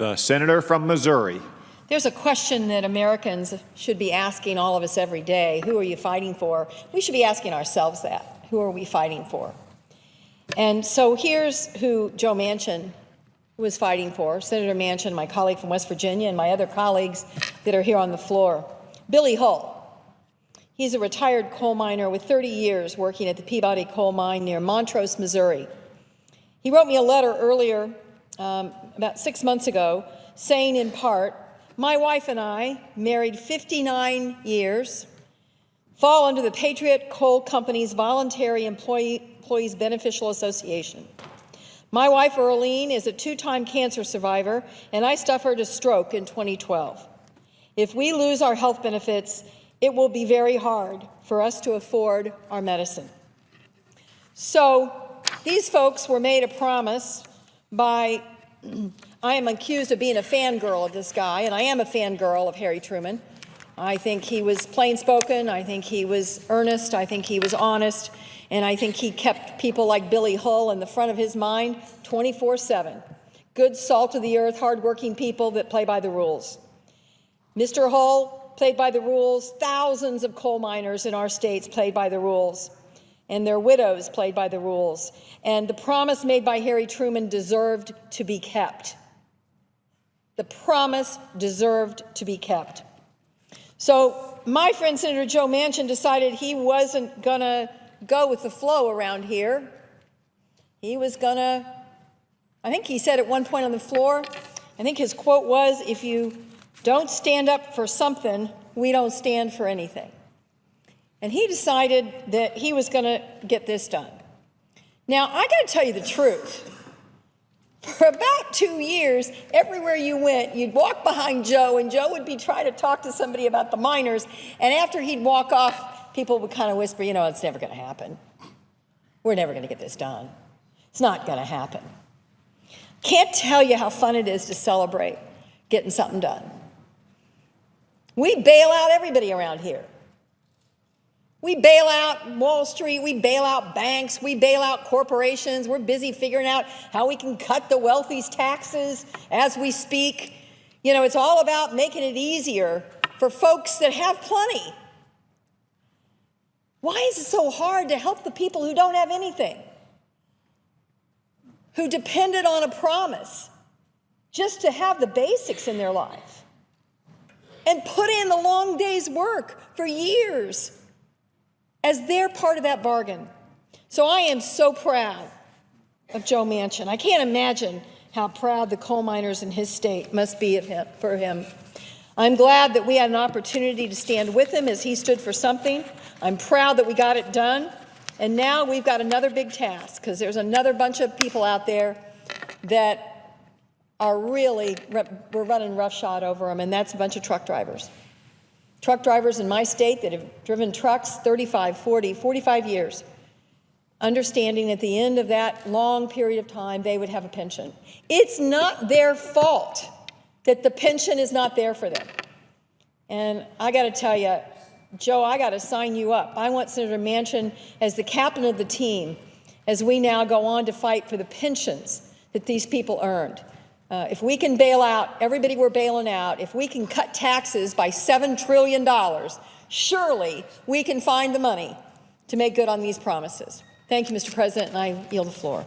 The senator from Missouri. There's a question that Americans should be asking all of us every day. Who are you fighting for? We should be asking ourselves that. Who are we fighting for? And so here's who Joe Manchin was fighting for. Senator Manchin, my colleague from West Virginia, and my other colleagues that are here on the floor. Billy Hull. He's a retired coal miner with 30 years working at the Peabody coal mine near Montrose, Missouri. He wrote me a letter earlier, about 6 months ago, saying in part, my wife and I, married 59 years, fall under the Patriot Coal Company's Voluntary Employees Beneficial Association. My wife, Earlene, is a 2-time cancer survivor, and I suffered a stroke in 2012. If we lose our health benefits, it will be very hard for us to afford our medicine. So these folks were made a promise by, I am accused of being a fangirl of this guy, and I am a fangirl of Harry Truman. I think he was plain-spoken, I think he was earnest, I think he was honest, and I think he kept people like Billy Hull in the front of his mind 24/7. Good salt of the earth, hardworking people that play by the rules. Mr. Hull played by the rules. Thousands of coal miners in our states played by the rules, and their widows played by the rules. And the promise made by Harry Truman deserved to be kept. The promise deserved to be kept. So my friend Senator Joe Manchin decided he wasn't going to go with the flow around here. He was going to, I think he said at one point on the floor, I think his quote was, if you don't stand up for something, we don't stand for anything. And he decided that he was going to get this done. Now, I got to tell you the truth. For about 2 years, everywhere you went, you'd walk behind Joe, and Joe would be trying to talk to somebody about the miners, and after he'd walk off, people would kind of whisper, you know, it's never going to happen. We're never going to get this done. It's not going to happen. Can't tell you how fun it is to celebrate getting something done. We bail out everybody around here. We bail out Wall Street, we bail out banks, we bail out corporations. We're busy figuring out how we can cut the wealthy's taxes as we speak. You know, it's all about making it easier for folks that have plenty. Why is it so hard to help the people who don't have anything? Who depended on a promise just to have the basics in their life? And put in the long day's work for years as they're part of that bargain. So I am so proud of Joe Manchin. I can't imagine how proud the coal miners in his state must be for him. I'm glad that we had an opportunity to stand with him as he stood for something. I'm proud that we got it done. And now we've got another big task, because there's another bunch of people out there that are really, we're running roughshod over them, and that's a bunch of truck drivers. Truck drivers in my state that have driven trucks 35, 40, 45 years, understanding at the end of that long period of time they would have a pension. It's not their fault that the pension is not there for them. And I got to tell you, Joe, I got to sign you up. I want Senator Manchin as the captain of the team as we now go on to fight for the pensions that these people earned. If we can bail out everybody we're bailing out, if we can cut taxes by $7 trillion, surely we can find the money to make good on these promises. Thank you, Mr. President, and I yield the floor.